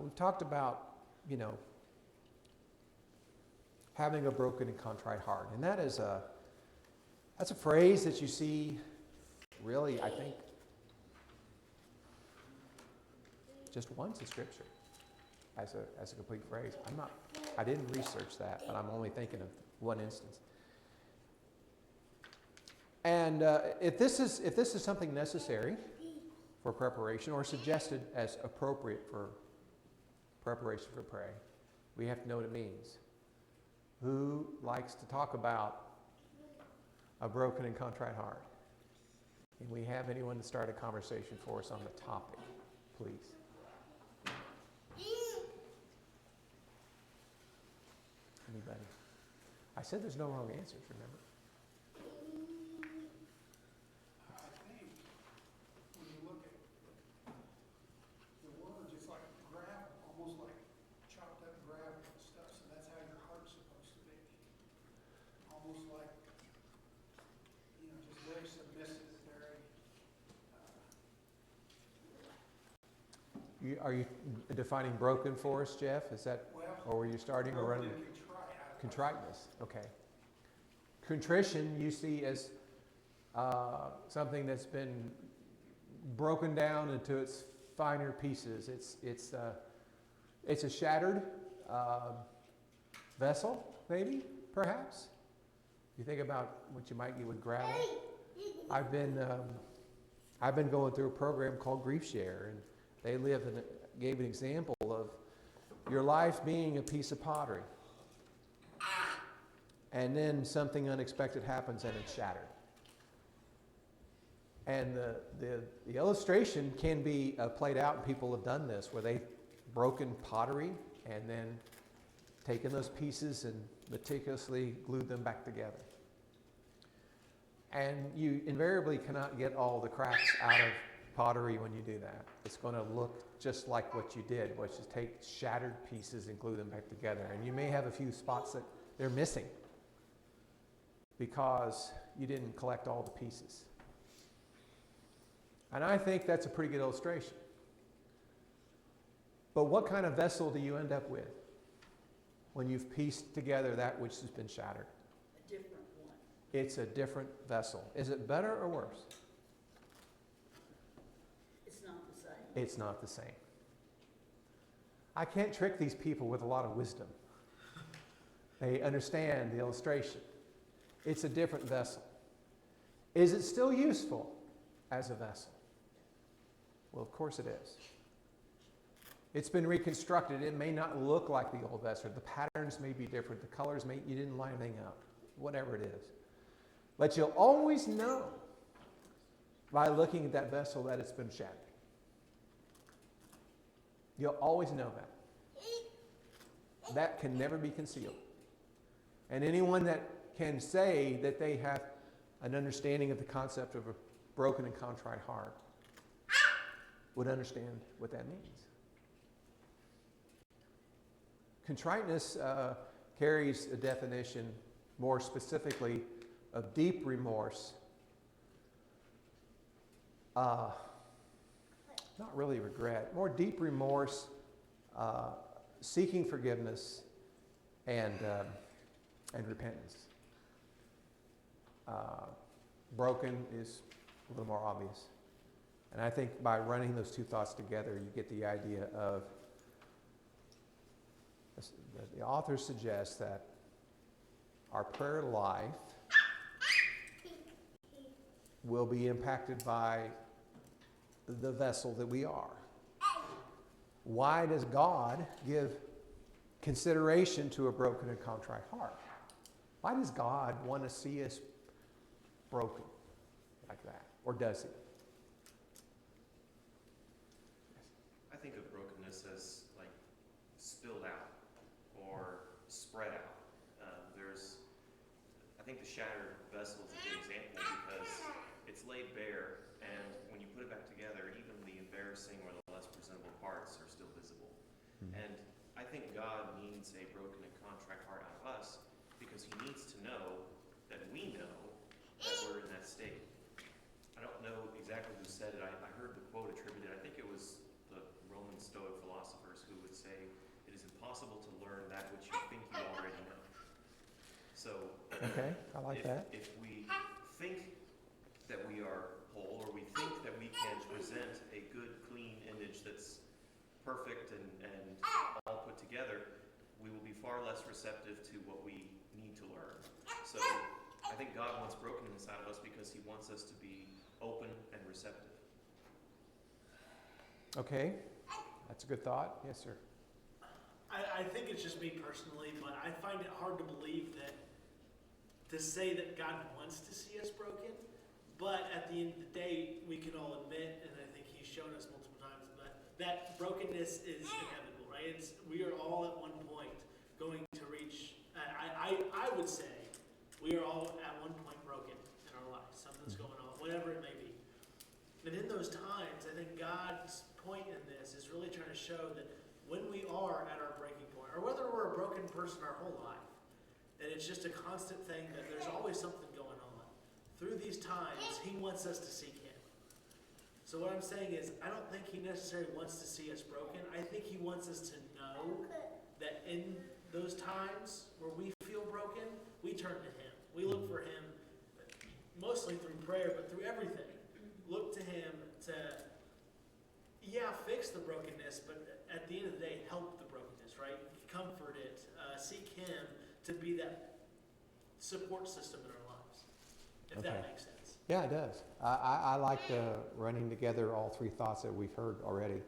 we've talked about, having a broken and contrite heart. And that's a phrase that you see really, I think, just once in Scripture as a complete phrase. I didn't research that, but I'm only thinking of one instance. And if this is something necessary for preparation or suggested as appropriate for preparation for prayer, we have to know what it means. Who likes to talk about a broken and contrite heart? Can we have anyone to start a conversation for us on the topic, please? Anybody? I said there's no wrong answers, remember? I think when you look at the word, it's like gravel, almost like chopped up gravel and stuff, so that's how your heart's supposed to be. Almost like, just very submissive, very... Are you defining broken for us, Jeff? Is that, or were you starting or running? Contriteness, okay. Contrition you see as something that's been broken down into its finer pieces. It's a shattered vessel, maybe, perhaps. You think about what you might get with gravel. I've been going through a program called Grief Share, and they gave an example of your life being a piece of pottery. And then something unexpected happens and it's shattered. And the illustration can be played out, and people have done this, where they've broken pottery and then taken those pieces and meticulously glued them back together. And you invariably cannot get all the cracks out of pottery when you do that. It's going to look just like what you did, which is take shattered pieces and glue them back together. And you may have a few spots that they're missing because you didn't collect all the pieces. And I think that's a pretty good illustration. But what kind of vessel do you end up with when you've pieced together that which has been shattered? A different one. It's a different vessel. Is it better or worse? It's not the same. It's not the same. I can't trick these people with a lot of wisdom. They understand the illustration. It's a different vessel. Is it still useful as a vessel? Well, of course it is. It's been reconstructed. It may not look like the old vessel. The patterns may be different. The colors you didn't line anything up. Whatever it is. But you'll always know by looking at that vessel that it's been shattered. You'll always know that. That can never be concealed. And anyone that can say that they have an understanding of the concept of a broken and contrite heart would understand what that means. Contriteness carries a definition more specifically of deep remorse. Not really regret, more deep remorse, seeking forgiveness, and repentance. Broken is a little more obvious. And I think by running those two thoughts together, you get the idea of, the author suggests that our prayer life will be impacted by the vessel that we are. Why does God give consideration to a broken and contrite heart? Why does God want to see us broken like that? Or does he? I think of brokenness as like spilled out or spread out. I think the shattered vessel is a good example because it's laid bare, and when you put it back together, even the embarrassing or the less presentable parts are still visible. And I think God needs a broken and contrite heart out of us because he needs to know that we know that we're in that state. I don't know exactly who said it. I heard the quote attributed. I think it was the Roman Stoic philosophers who would say impossible to learn that which you think you already know. So, Okay, I like that. if we think that we are whole, or we think that we can present a good, clean image that's perfect and all put together, we will be far less receptive to what we need to learn. So I think God wants brokenness out of us because he wants us to be open and receptive. Okay, that's a good thought. Yes, sir. I think it's just me personally, but I find it hard to believe that to say that God wants to see us broken, but at the end of the day, we can all admit, and I think he's shown us multiple times, that brokenness is inevitable, right? We are all at one point going to reach, I would say, we are all at one point broken in our lives. Something's going on, whatever it may be. And in those times, I think God's point in this is really trying to show that when we are at our breaking point, or whether we're a broken person our whole life, and it's just a constant thing that there's always something going on. Through these times, he wants us to seek him. So what I'm saying is, I don't think he necessarily wants to see us broken. I think he wants us to know that in those times where we feel broken, we turn to him. We look for him, mostly through prayer, but through everything. Look to him to, fix the brokenness, but at the end of the day, help the brokenness, right? Comfort it. Seek him to be that support system in our lives, if that makes sense. Yeah, it does. I like running together all three thoughts that we've heard already.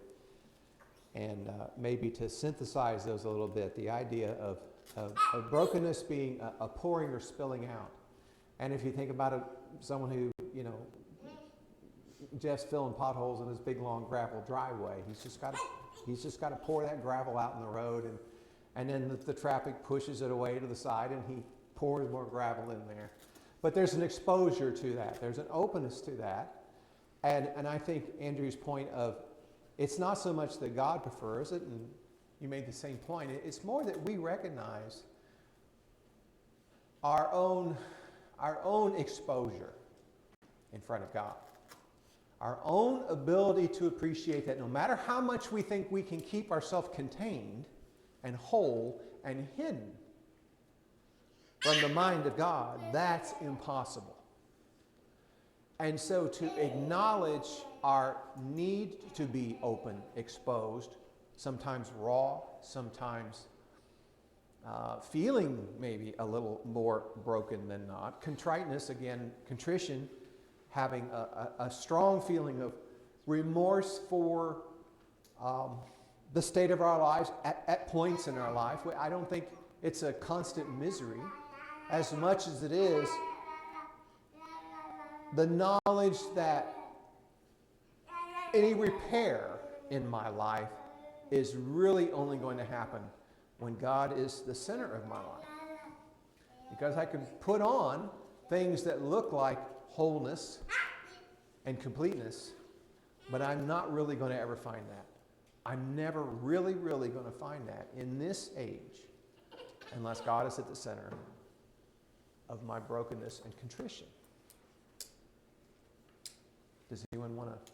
And maybe to synthesize those a little bit, the idea of brokenness being a pouring or spilling out. And if you think about it, someone who, Jeff's filling potholes in his big long gravel driveway. He's just got to pour that gravel out in the road, and then the traffic pushes it away to the side, and he pours more gravel in there. But there's an exposure to that. There's an openness to that. And I think Andrew's point of it's not so much that God prefers it, and you made the same point. It's more that we recognize our own exposure in front of God. Our own ability to appreciate that no matter how much we think we can keep ourselves contained and whole and hidden from the mind of God, that's impossible. And so to acknowledge our need to be open, exposed, sometimes raw, sometimes feeling maybe a little more broken than not. Contriteness, again, contrition, having a strong feeling of remorse for the state of our lives at points in our life. I don't think it's a constant misery as much as it is the knowledge that any repair in my life is really only going to happen when God is the center of my life. Because I can put on things that look like wholeness and completeness, but I'm not really going to ever find that. I'm never really going to find that in this age unless God is at the center of my brokenness and contrition. Does anyone want to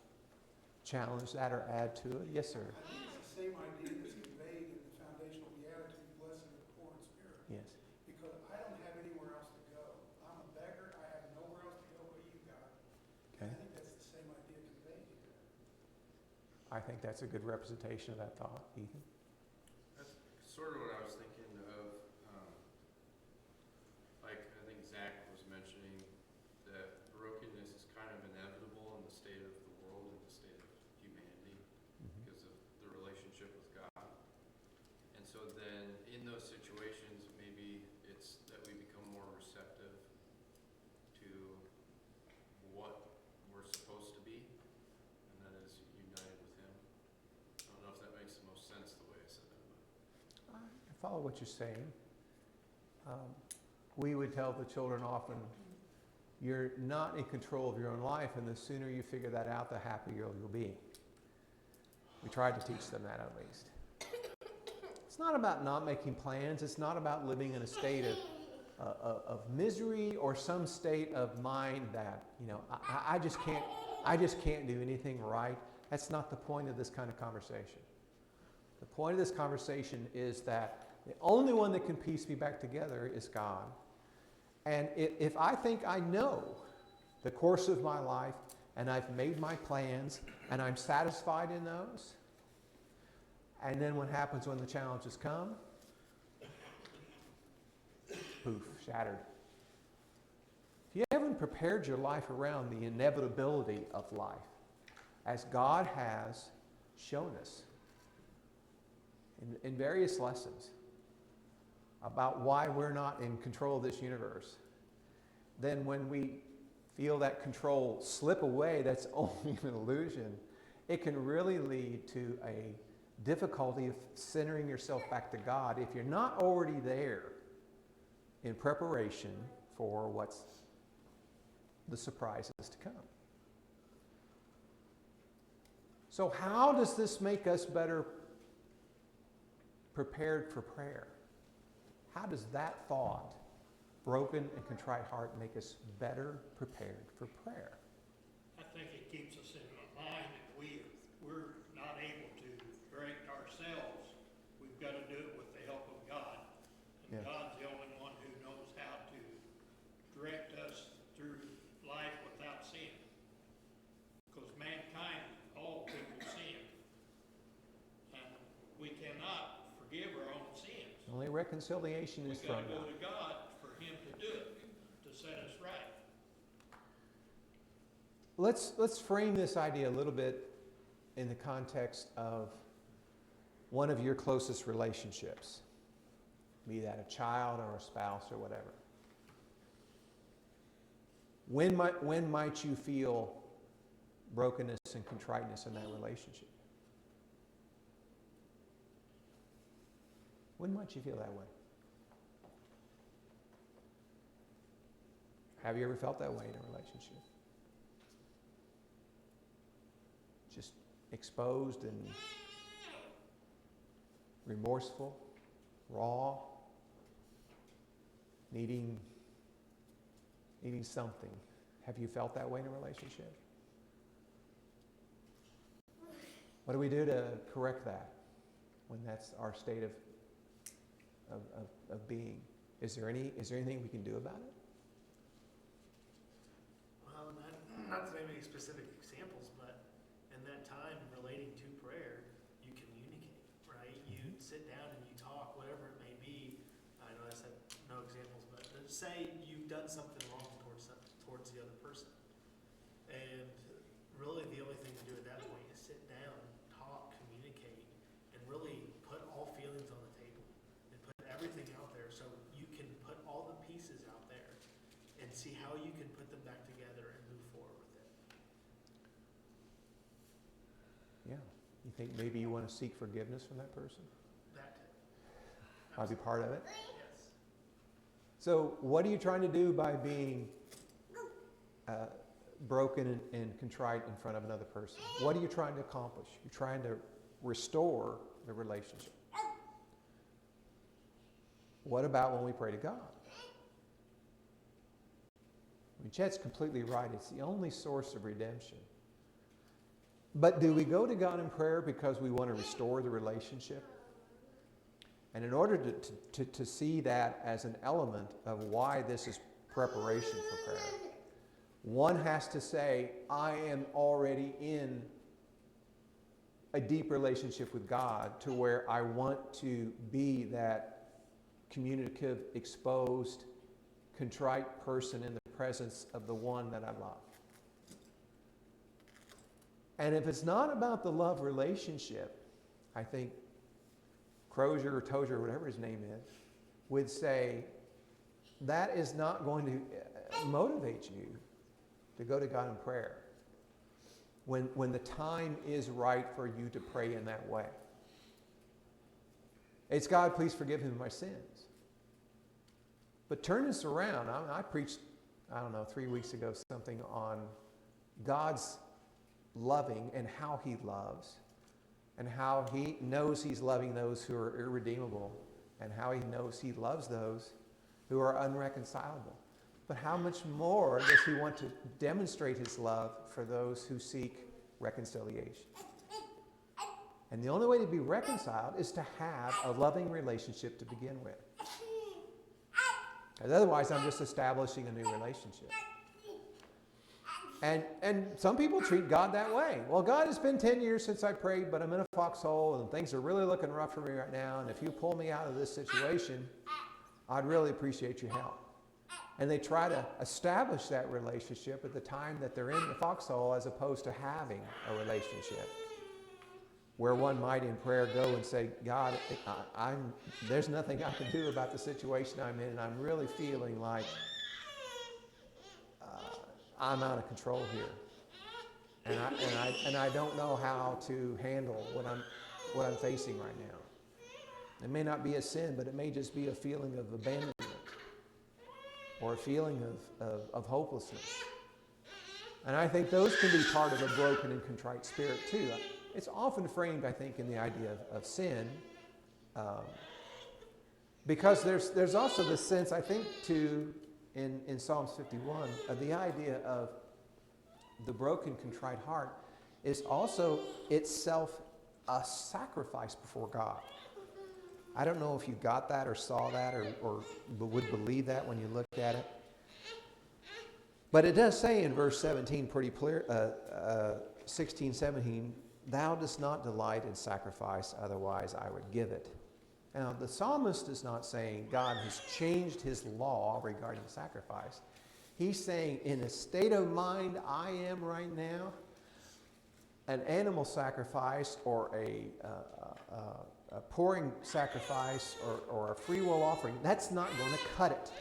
challenge that or add to it? Yes, sir. I think it's the same idea that's conveyed in the foundational beatitude, blessed are the poor in spirit. Yes. Because I don't have anywhere else to go. I'm a beggar. I have nowhere else to go but you, God. Okay. I think that's the same idea conveyed here. I think that's a good representation of that thought. Ethan? That's sort of what I was thinking of. Like I think Zach was mentioning that brokenness is kind of inevitable in the state of the world and the state of humanity because of the relationship with God. And so then in those situations, maybe it's that we become more receptive to what we're supposed to be, and that is united with Him. I don't know if that makes the most sense the way I said that, but. I follow what you're saying. We would tell the children often, you're not in control of your own life, and the sooner you figure that out, the happier you'll be. We tried to teach them that at least. It's not about not making plans. It's not about living in a state of misery or some state of mind that, I just can't do anything right. That's not the point of this kind of conversation. The point of this conversation is that the only one that can piece me back together is God. And if I think I know the course of my life and I've made my plans and I'm satisfied in those, and then what happens when the challenges come? Poof, shattered. If you haven't prepared your life around the inevitability of life, as God has shown us in various lessons about why we're not in control of this universe, then when we feel that control slip away, that's only an illusion. It can really lead to a difficulty of centering yourself back to God if you're not already there in preparation for what's the surprises to come. So how does this make us better prepared for prayer? How does that thought, broken and contrite heart, make us better prepared for prayer? I think it keeps us in mind that we're not able to direct ourselves. We've got to do it with the help of God. And Yeah. God's the only one who knows how to direct us through life without sin. Because mankind, all people sin. And we cannot forgive our own sins. Only reconciliation is We've from got to go God. to God for Him to do it, to set us right. Let's frame this idea a little bit in the context of one of your closest relationships, be that a child or a spouse or whatever. When might you feel brokenness and contriteness in that relationship? When might you feel that way? Have you ever felt that way in a relationship? Just exposed and remorseful, raw, needing something. Have you felt that way in a relationship? What do we do to correct that when that's our state of being? Is there anything we can do about it? Well, not to name any specific examples, but in that time relating to prayer, you communicate, right? You sit down and you talk, whatever it may be. I know I said no examples, but say you've done something wrong towards the other person. And really the only thing to do at that point is sit down, talk, communicate, and really put all feelings on the table and put everything out there so you can put all the pieces out there and see how you can put them back together and move forward with it. Yeah. You think maybe you want to seek forgiveness from that person? That too. Might be part of it. Yes. So what are you trying to do by being broken and contrite in front of another person? What are you trying to accomplish? You're trying to restore the relationship. What about when we pray to God? I mean, Chet's completely right. It's the only source of redemption. But do we go to God in prayer because we want to restore the relationship? And in order to see that as an element of why this is preparation for prayer, one has to say, I am already in a deep relationship with God to where I want to be that communicative, exposed, contrite person in the presence of the one that I love. And if it's not about the love relationship, I think Crozier or Tozier, whatever his name is, would say that is not going to motivate you to go to God in prayer when the time is right for you to pray in that way. It's, God, please forgive me my sins. But turn this around. I preached, 3 weeks ago, something on God's loving and how He loves, and how He knows He's loving those who are irredeemable, and how He knows He loves those who are unreconcilable. But how much more does He want to demonstrate His love for those who seek reconciliation? And the only way to be reconciled is to have a loving relationship to begin with. Because otherwise, I'm just establishing a new relationship. And some people treat God that way. Well, God, it's been 10 years since I prayed, but I'm in a foxhole and things are really looking rough for me right now. And if you pull me out of this situation, I'd really appreciate your help. And they try to establish that relationship at the time that they're in the foxhole as opposed to having a relationship where one might in prayer go and say, God, there's nothing I can do about the situation I'm in, and I'm really feeling like I'm out of control here. And I don't know how to handle what I'm facing right now. It may not be a sin, but it may just be a feeling of abandonment or a feeling of hopelessness. And I think those can be part of a broken and contrite spirit too. It's often framed, I think, in the idea of sin, because there's also this sense, I think, too, in Psalms 51, of the idea of the broken, contrite heart is also itself a sacrifice before God. I don't know if you got that or saw that or would believe that when you looked at it. But it does say in verse 17 pretty clear, 16, 17, thou dost not delight in sacrifice, otherwise I would give it. Now, the psalmist is not saying God has changed his law regarding sacrifice. He's saying, in a state of mind I am right now, an animal sacrifice or a pouring sacrifice or a free will offering, that's not going to cut it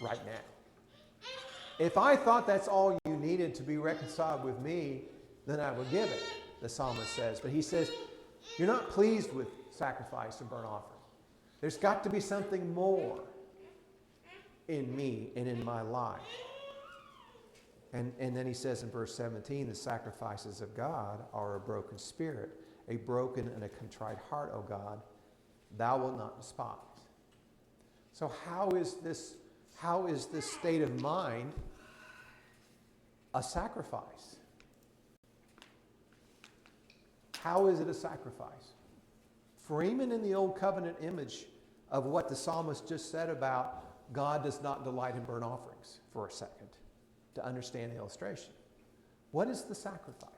right now. If I thought that's all you needed to be reconciled with me, then I would give it, the psalmist says. But he says, you're not pleased with sacrifice and burnt offering. There's got to be something more in me and in my life. And then he says in verse 17, the sacrifices of God are a broken spirit, a broken and a contrite heart, O God, thou wilt not despise. So how is this state of mind a sacrifice? How is it a sacrifice? Freeman in the Old Covenant image of what the psalmist just said about God does not delight in burnt offerings for a second to understand the illustration. What is the sacrifice?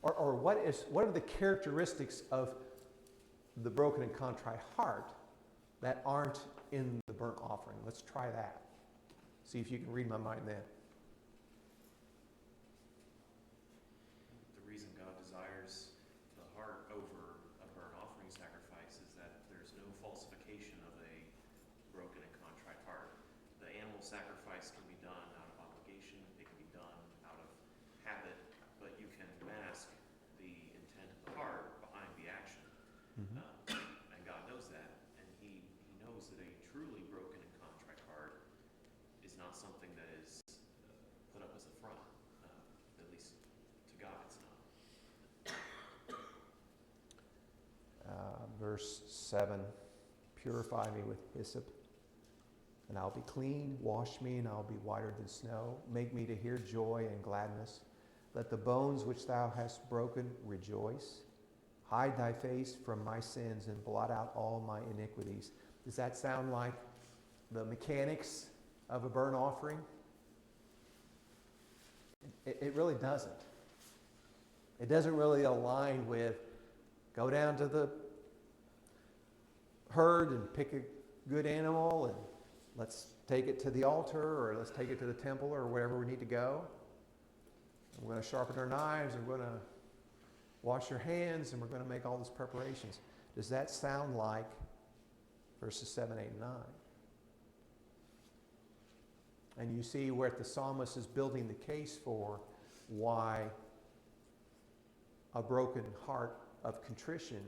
Or what are the characteristics of the broken and contrite heart that aren't in the burnt offering? Let's try that. See if you can read my mind then. The reason God desires the heart over a burnt offering sacrifice is that there's no falsification of a broken and contrite heart. The animal sacrifice can be done out of obligation, it can be done out of habit, but you can mask the intent of the heart behind the action. And God knows that, and He knows that a truly broken and contrite heart is not something that is put up as a front. At least to God, it's not. Verse 7, purify me with hyssop, and I'll be clean. Wash me, and I'll be whiter than snow. Make me to hear joy and gladness. Let the bones which thou hast broken rejoice. Hide thy face from my sins and blot out all my iniquities. Does that sound like the mechanics of a burnt offering? It really doesn't. It doesn't really align with go down to the herd and pick a good animal and let's take it to the altar or let's take it to the temple or wherever we need to go. And we're going to sharpen our knives and we're going to wash your hands and we're going to make all these preparations. Does that sound like verses 7, 8, and 9? And you see where the psalmist is building the case for why a broken heart of contrition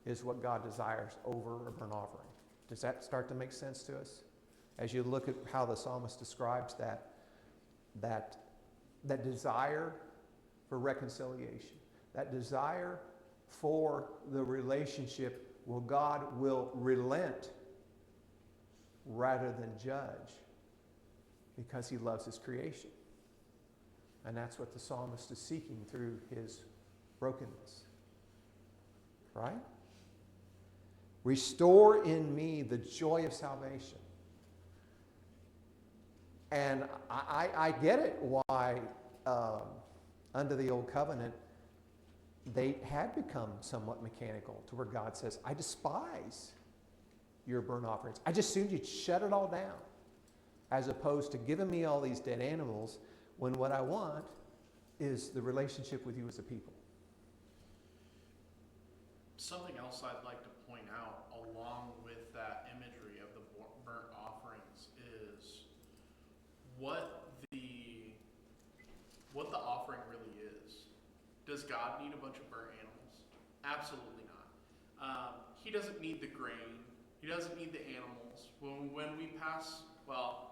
is what God desires over a burnt offering. Does that start to make sense to us? As you look at how the psalmist describes that desire for reconciliation, that desire for the relationship where God will relent rather than judge because He loves His creation. And that's what the psalmist is seeking through his brokenness. Right? Restore in me the joy of salvation. And I get it why under the old covenant they had become somewhat mechanical to where God says, I despise your burnt offerings. I just assumed you'd shut it all down, as opposed to giving me all these dead animals when what I want is the relationship with you as a people. Something else I'd like to point out along with that imagery of the burnt offerings is what the offering really is. Does God need a bunch of burnt animals? Absolutely not. He doesn't need the grain. He doesn't need the animals. When we pass, well,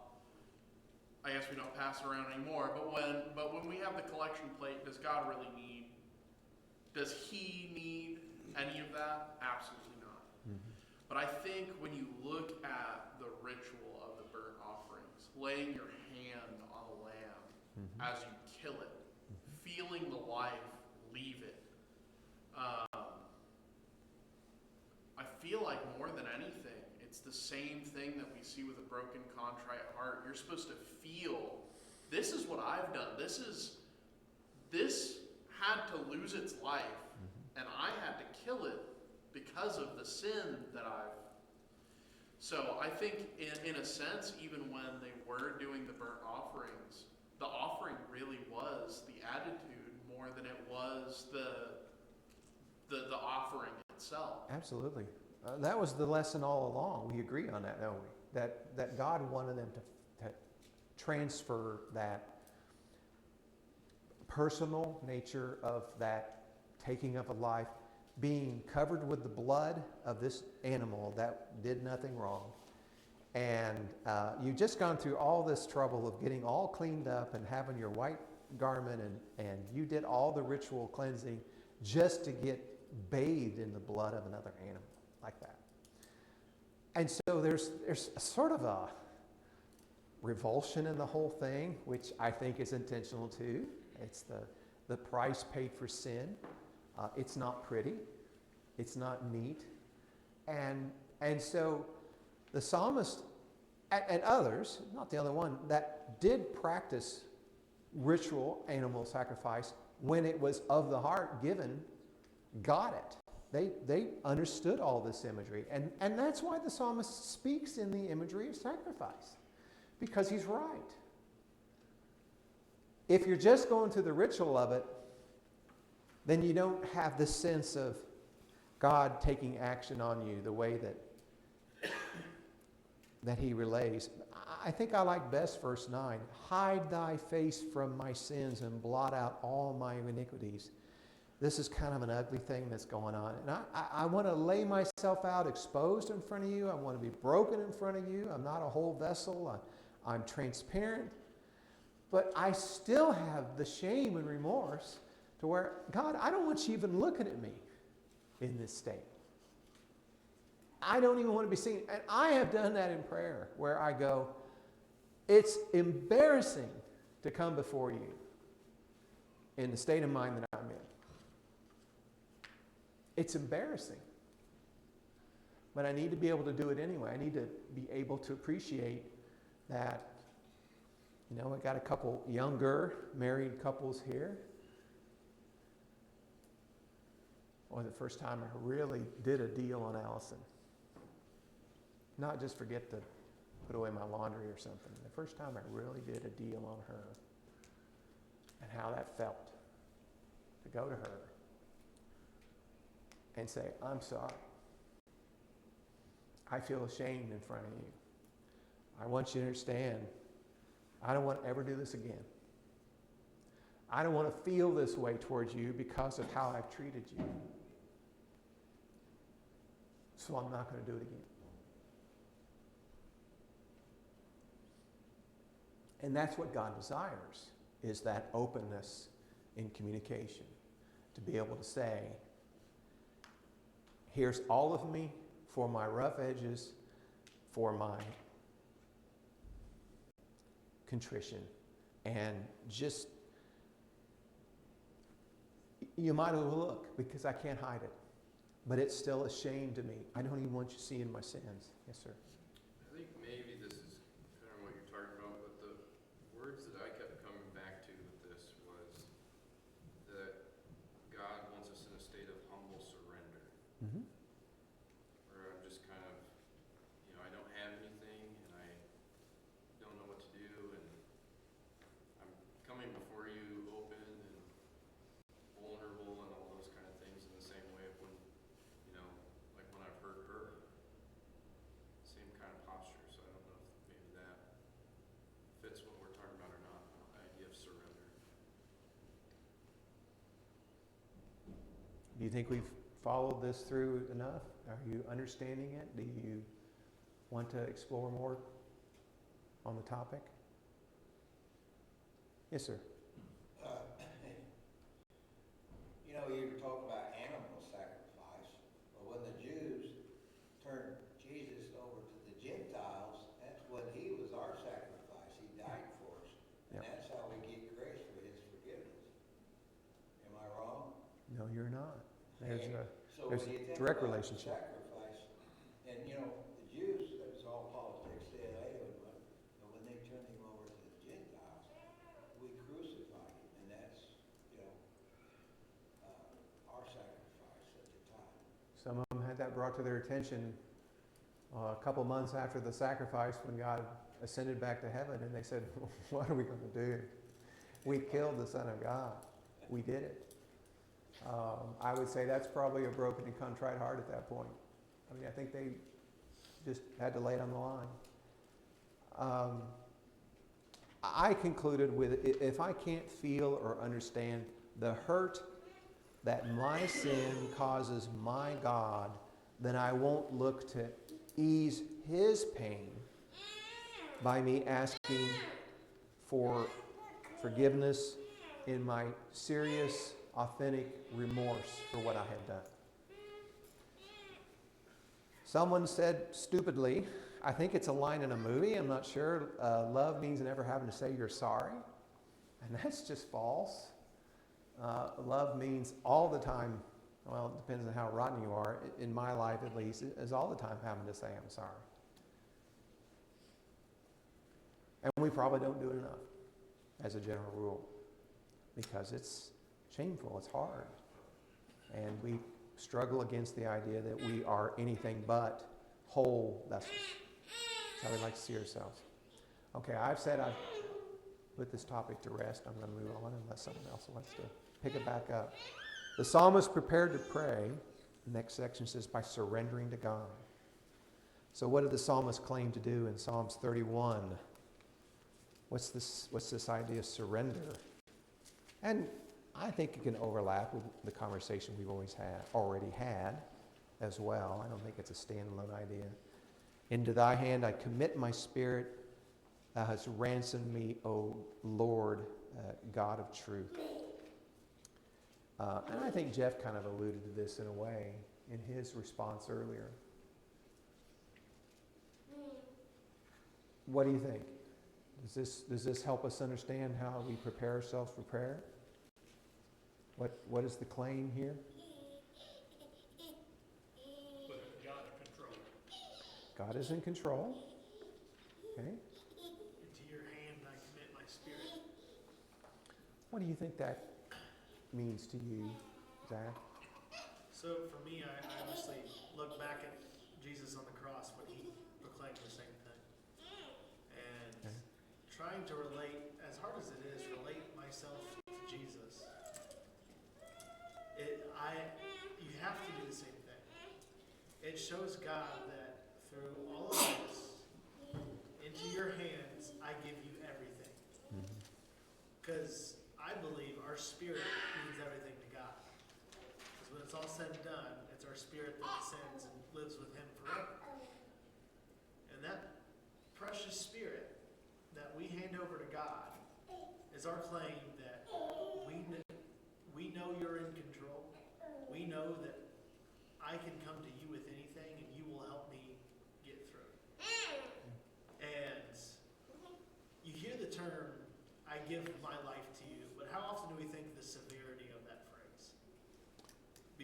I guess we don't pass around anymore, but when we have the collection plate, does God really need, does he need any of that? Absolutely not. Mm-hmm. But I think when you look at the ritual of the burnt offerings, laying your hand on a lamb as you kill it, feeling the life leave it, I feel like more than anything, it's the same thing that we see with a broken, contrite heart. You're supposed to feel, this is what I've done. This had to lose its life, and I had to kill it because of the sin that I've. So I think in a sense, even when they were doing the burnt offerings, the offering really was the attitude more than it was the offering itself. Absolutely. That was the lesson all along. We agree on that, don't we? That God wanted them to transfer that personal nature of that taking of a life, being covered with the blood of this animal that did nothing wrong. And you've just gone through all this trouble of getting all cleaned up and having your white garment, and you did all the ritual cleansing just to get bathed in the blood of another animal like that. And so there's a sort of a revulsion in the whole thing, which I think is intentional too. It's the price paid for sin. It's not pretty. It's not neat. And so the psalmist and others, not the only one, that did practice ritual animal sacrifice when it was of the heart given, got it. They understood all this imagery. And that's why the psalmist speaks in the imagery of sacrifice, because he's right. If you're just going through the ritual of it, then you don't have the sense of God taking action on you the way that he relays. I think I like best verse 9. Hide thy face from my sins and blot out all my iniquities. This is kind of an ugly thing that's going on. And I want to lay myself out exposed in front of you. I want to be broken in front of you. I'm not a whole vessel. I'm transparent. But I still have the shame and remorse to where, God, I don't want you even looking at me in this state. I don't even want to be seen. And I have done that in prayer where I go, it's embarrassing to come before you in the state of mind that I'm in. It's embarrassing. But I need to be able to do it anyway. I need to be able to appreciate that, I got a couple younger married couples here. Or the first time I really did a deal on Allison. Not just forget to put away my laundry or something. The first time I really did a deal on her. And how that felt. To go to her and say, I'm sorry. I feel ashamed in front of you. I want you to understand, I don't want to ever do this again. I don't want to feel this way towards you because of how I've treated you. So I'm not going to do it again. And that's what God desires, is that openness in communication. To be able to say, here's all of me for my rough edges, for my contrition, and just you might overlook because I can't hide it. But it's still a shame to me. I don't even want you seeing my sins. Yes, sir. I think maybe this is kind of what you're talking about, but the words that I kept coming back to with this was that God wants us in a state of humble surrender. Mm-hmm. Where I'm just kind of, I don't have anything and I don't know what to do, and I'm coming before you open and vulnerable and all those kind of things, in the same way of when, like when I've hurt her. Same kind of posture, so I don't know if maybe that fits what we're talking about or not, the idea of surrender. Do you think we've followed this through enough? Are you understanding it? Do you want to explore more on the topic? Yes, sir. You were talking about animal sacrifice, but when the Jews turned Jesus over to the Gentiles, that's when he was our sacrifice. He died for us. And Yep. that's how we get grace for his forgiveness. Am I wrong? No, you're not. There's a So there's when you think direct about relationship. sacrifice, and the Jews, that was all politics then, but when they turned him over to the Gentiles, we crucified him, and that's, our sacrifice at the time. Some of them had that brought to their attention a couple months after the sacrifice when God ascended back to heaven, and they said, what are we going to do? We killed the Son of God. We did it. I would say that's probably a broken and contrite heart at that point. I mean, I think they just had to lay it on the line. I concluded with, if I can't feel or understand the hurt that my sin causes my God, then I won't look to ease his pain by me asking for forgiveness in my serious, authentic remorse for what I have done. Someone said stupidly, I think it's a line in a movie, I'm not sure, love means never having to say you're sorry. And that's just false. Love means all the time, well, it depends on how rotten you are, in my life at least, is all the time having to say I'm sorry. And we probably don't do it enough, as a general rule, because it's shameful, it's hard. And we struggle against the idea that we are anything but whole vessels. That's how we like to see ourselves. Okay, I've said I've put this topic to rest. I'm going to move on unless someone else wants to pick it back up. The psalmist prepared to pray. The next section says, by surrendering to God. So what did the psalmist claim to do in Psalms 31? What's this idea of surrender? And I think it can overlap with the conversation we've already had as well. I don't think it's a standalone idea. Into thy hand I commit my spirit. Thou hast ransomed me, O Lord, God of truth. And I think Jeff kind of alluded to this in a way in his response earlier. What do you think? Does this help us understand how we prepare ourselves for prayer? What is the claim here? Put God in control. God is in control. Okay. Into your hand I commit my spirit. What do you think that means to you, Zach? So for me, I honestly look back at Jesus on the cross when he proclaimed the same thing. And Okay. trying to relate, as hard as it is, relate myself to Jesus. You have to do the same thing. It shows God that through all of this, into your hands, I give you everything. Because I believe our spirit means everything to God. Because when it's all said and done, it's our spirit that descends and lives with him forever. And that precious spirit that we hand over to God is our claim that we know you're in control. We know that I can come to you with anything and you will help me get through. And you hear the term, I give my life to you, but how often do we think of the severity of that phrase?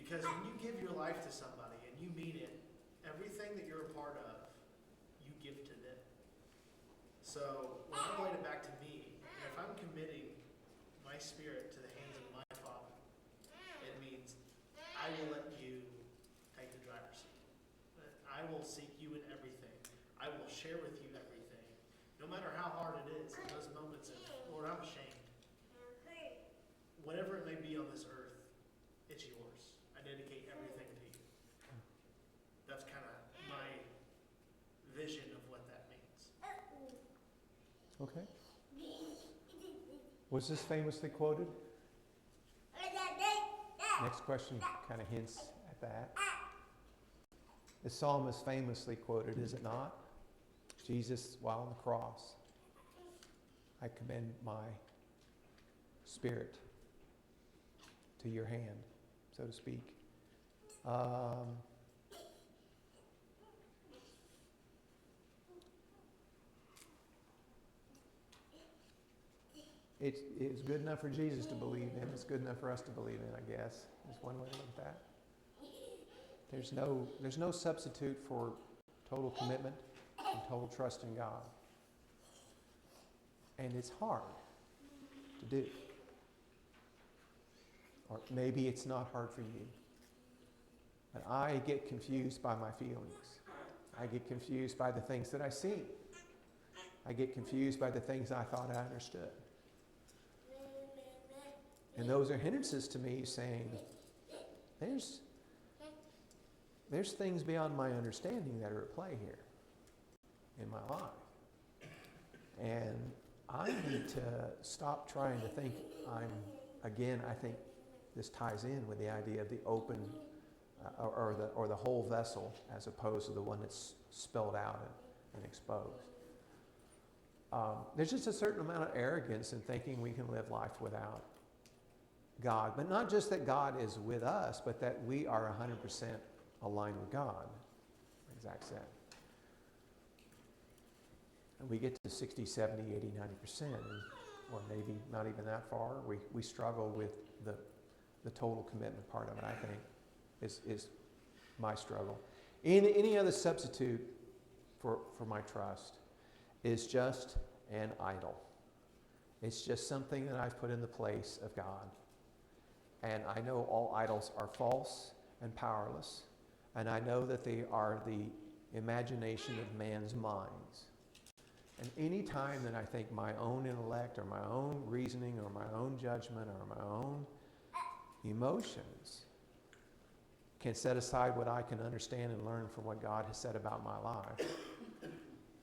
Because when you give your life to somebody and you mean it, everything that you're a part of, you give to them. So when I'm laying it back to me, and if I'm committing my spirit to the hands of my Father, it means I will let you take the driver's seat. I will seek you in everything. I will share with you everything. No matter how hard it is, in those moments of, Lord, I'm ashamed. Whatever it may be on this earth, it's yours. I dedicate everything to you. That's kind of my vision of what that means. Okay. Was this famously quoted? Next question kind of hints at that. The psalmist famously quoted, is it not? Jesus, while on the cross, I commend my spirit to your hand, so to speak. It's good enough for Jesus to believe in. It's good enough for us to believe in, I guess, is one way to look at that. There's no substitute for total commitment and total trust in God. And it's hard to do. Or maybe it's not hard for you. But I get confused by my feelings. I get confused by the things that I see. I get confused by the things I thought I understood. And those are hindrances to me saying, there's things beyond my understanding that are at play here in my life. And I need to stop trying to think I think this ties in with the idea of the open or the whole vessel as opposed to the one that's spelled out and exposed. There's just a certain amount of arrogance in thinking we can live life without God. But not just that God is with us, but that we are 100% aligned with God, as Zach said. And we get to 60, 70, 80, 90%, or maybe not even that far. We struggle with the total commitment part of it, I think, is my struggle. Any other substitute for my trust is just an idol. It's just something that I've put in the place of God. And I know all idols are false and powerless. And I know that they are the imagination of man's minds. And any time that I think my own intellect or my own reasoning or my own judgment or my own emotions can set aside what I can understand and learn from what God has said about my life,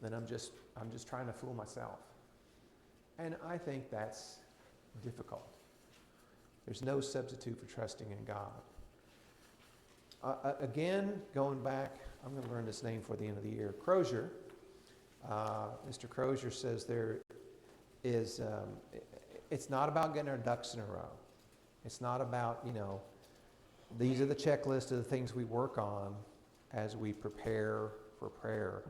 then I'm just trying to fool myself. And I think that's difficult. There's no substitute for trusting in God. Again, going back, I'm going to learn this name for the end of the year. Crozier. Mr. Crozier says there is, it's not about getting our ducks in a row. It's not about, these are the checklist of the things we work on as we prepare for prayer.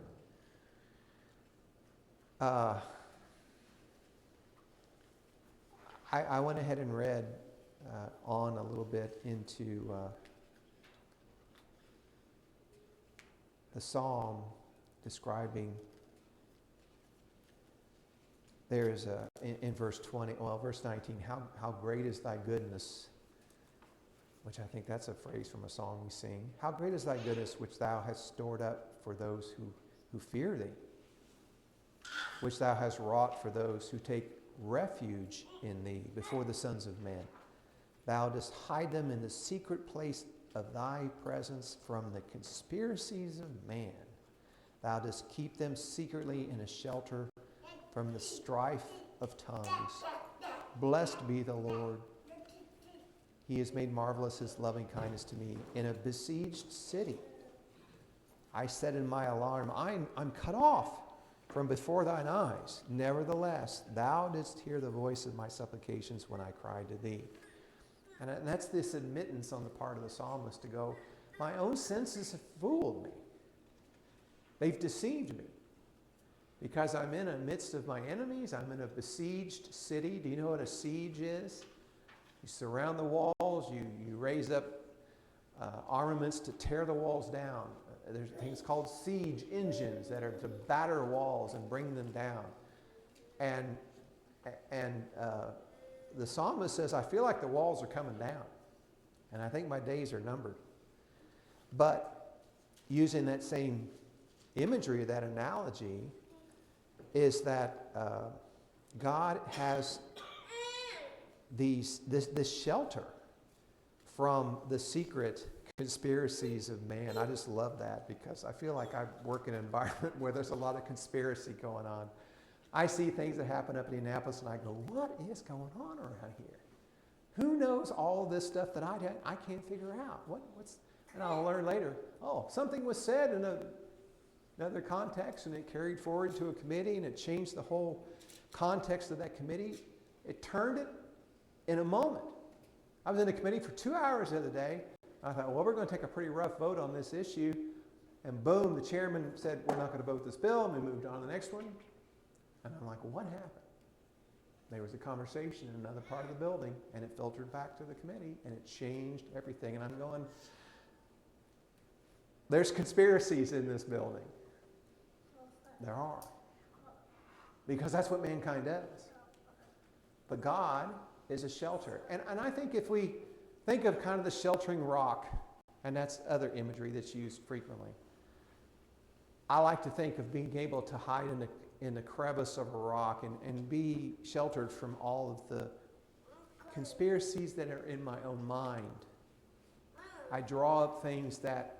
I went ahead and read on a little bit into the psalm describing, there is in verse 19, how great is thy goodness, which I think that's a phrase from a song we sing. How great is thy goodness which thou hast stored up for those who fear thee, which thou hast wrought for those who take refuge in thee before the sons of men. Thou dost hide them in the secret place of thy presence from the conspiracies of man. Thou dost keep them secretly in a shelter from the strife of tongues. Blessed be the Lord. He has made marvelous his loving kindness to me. In a besieged city, I said in my alarm, I'm cut off from before thine eyes. Nevertheless, thou didst hear the voice of my supplications when I cried to thee. And that's this admittance on the part of the psalmist to go, my own senses have fooled me. They've deceived me. Because I'm in the midst of my enemies. I'm in a besieged city. Do you know what a siege is? You surround the walls. You raise up armaments to tear the walls down. There's things called siege engines that are to batter walls and bring them down. And the psalmist says, I feel like the walls are coming down. And I think my days are numbered. But using that same imagery, that analogy, is that God has this shelter from the secret conspiracies of man. I just love that because I feel like I work in an environment where there's a lot of conspiracy going on. I see things that happen up in Indianapolis and I go, what is going on around here? Who knows all of this stuff that I can't figure out? And I'll learn later, something was said in another context and it carried forward to a committee and it changed the whole context of that committee. It turned it in a moment. I was in a committee for 2 hours the other day. I thought, well, we're going to take a pretty rough vote on this issue. And boom, the chairman said, we're not going to vote this bill. And we moved on to the next one. And I'm like, well, what happened? There was a conversation in another part of the building, and it filtered back to the committee, and it changed everything. And I'm going, there's conspiracies in this building. There are. Because that's what mankind does. But God is a shelter. And I think if we think of kind of the sheltering rock, and that's other imagery that's used frequently. I like to think of being able to hide in the crevice of a rock and be sheltered from all of the conspiracies that are in my own mind. I draw up things that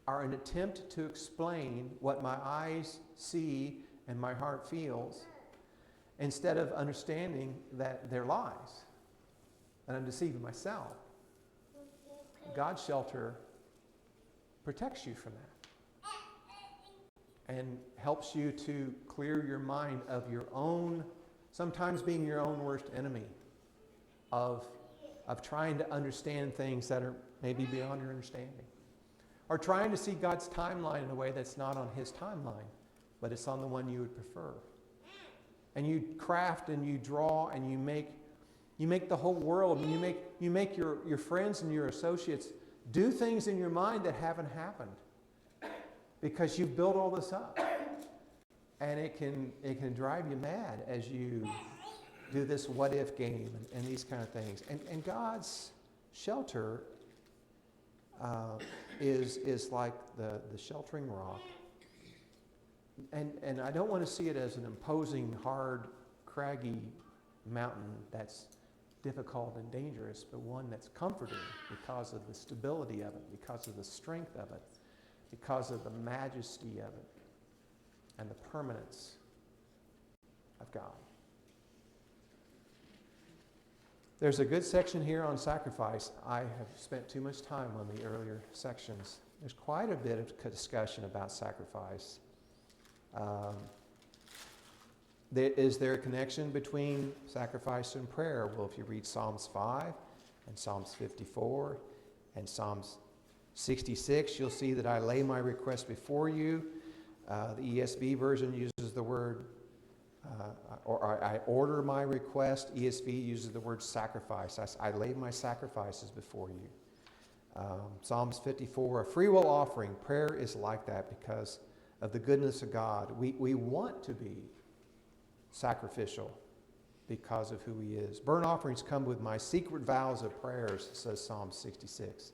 are an attempt to explain what my eyes see and my heart feels, instead of understanding that they're lies, and I'm deceiving myself. God's shelter protects you from that and helps you to clear your mind of your own, sometimes being your own worst enemy, of trying to understand things that are maybe beyond your understanding, or trying to see God's timeline in a way that's not on his timeline, but it's on the one you would prefer. And you craft and you draw and you make the whole world, and you make your friends and your associates do things in your mind that haven't happened because you've built all this up. And it can drive you mad as you do this what if game and these kind of things. And God's shelter is like the sheltering rock. And I don't want to see it as an imposing, hard, craggy mountain that's difficult and dangerous, but one that's comforting because of the stability of it, because of the strength of it, because of the majesty of it, and the permanence of God. There's a good section here on sacrifice. I have spent too much time on the earlier sections. There's quite a bit of discussion about sacrifice. Is there a connection between sacrifice and prayer? Well, if you read Psalms 5 and Psalms 54 and Psalms 66, you'll see that I lay my request before you. The ESV version uses the word, or I order my request. ESV uses the word sacrifice. I lay my sacrifices before you. Psalms 54, a free will offering. Prayer is like that because of the goodness of God. We want to be sacrificial because of who he is. Burnt offerings come with my secret vows of prayers, says Psalm 66.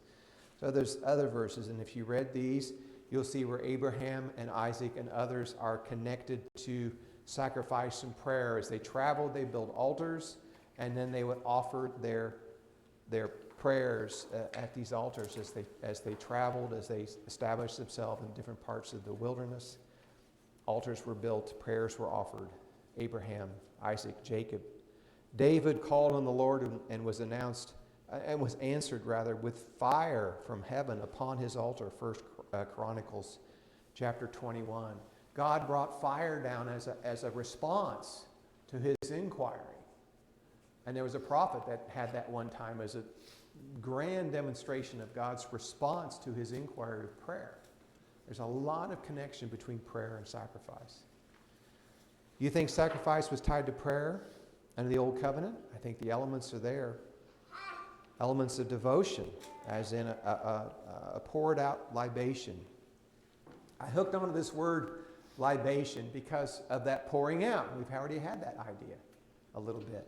So there's other verses, and if you read these, you'll see where Abraham and Isaac and others are connected to sacrifice and prayer. As they traveled, they built altars, and then they would offer their prayers at these altars as they traveled, as they established themselves in different parts of the wilderness. Altars were built, prayers were offered. Abraham, Isaac, Jacob. David called on the Lord and was answered with fire from heaven upon his altar. 1 Chronicles chapter 21. God brought fire down as a response to his inquiry. And there was a prophet that had that one time as a grand demonstration of God's response to his inquiry of prayer. There's a lot of connection between prayer and sacrifice. You think sacrifice was tied to prayer under the Old Covenant? I think the elements are there. Elements of devotion, as in a poured out libation. I hooked onto this word libation because of that pouring out. We've already had that idea a little bit.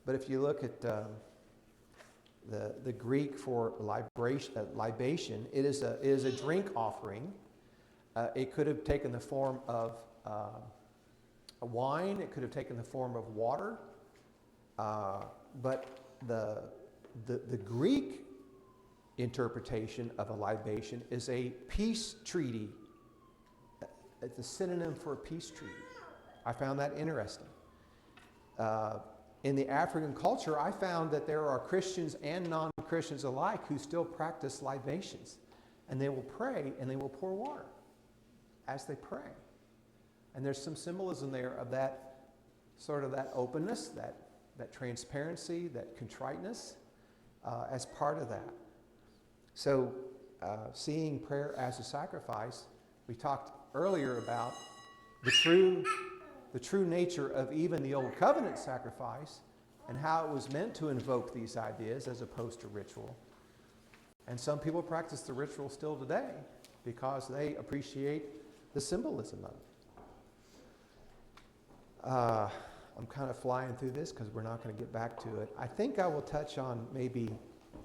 But if you look at the Greek for libation, it is a drink offering. It could have taken the form of a wine. It could have taken the form of water. But the Greek interpretation of a libation is a peace treaty. It's a synonym for a peace treaty. I found that interesting. In the African culture, I found that there are Christians and non-Christians alike who still practice libations. And they will pray and they will pour water as they pray. And there's some symbolism there of that sort of that openness, that transparency, that contriteness as part of that. So seeing prayer as a sacrifice, we talked earlier about the true nature of even the Old Covenant sacrifice and how it was meant to invoke these ideas as opposed to ritual. And some people practice the ritual still today because they appreciate the symbolism of it. I'm kind of flying through this because we're not going to get back to it. I think I will touch on maybe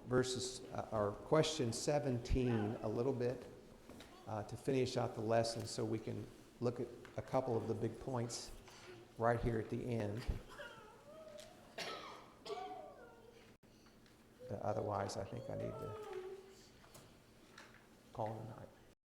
verses or question 17 a little bit to finish out the lesson so we can look at a couple of the big points right here at the end. But otherwise, I think I need to call it a night.